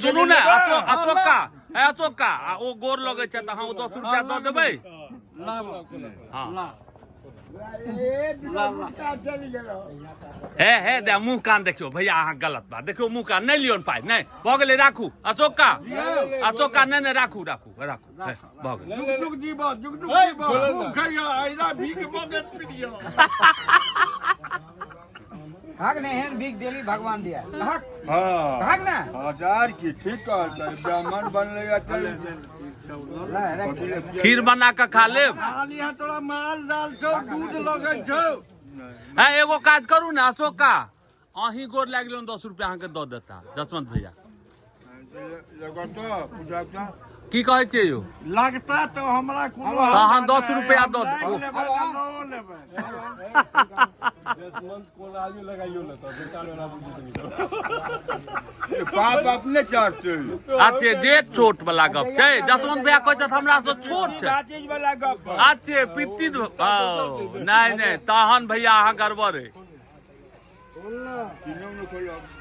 सुनू ने अतोका ओ गोर लगे छै त हम 10 रुपया द देबै हे दे मुंह कान देखियो भैया अहाँ गलत बात देखियो मुंह कान नहीं लियो पाई नहीं भ गेलै राखू अतोका नहीं राखू भ गेलै जुग जीवा खूब खइया आइरा भीख मगत पिलियो हक ने हेन भीख देली भगवान दिया हक हां हक ना हजार की ठीक कहता ब्राह्मण बनले चले खीर बना के खा ले खाली है तोरा माल दाल छौ दूध लगे छौ है एगो काज करू ने अशोका अहीं गोर लाग गेलो 10 रुपया अहाँ के द देता जसवंत भैया लगतो पूजा की कहै छियै यौ लगता तो हमरा कोनो अहाँ 10 रुपया द दो पाप अपने चाहते अच्छे जे छोट वाला गप छै जसवंत भैया कहै छथि हमरा से छोट छै चीज वाला गप अच्छे पित्ती नहीं तहन भैया अहाँ गड़बड़ है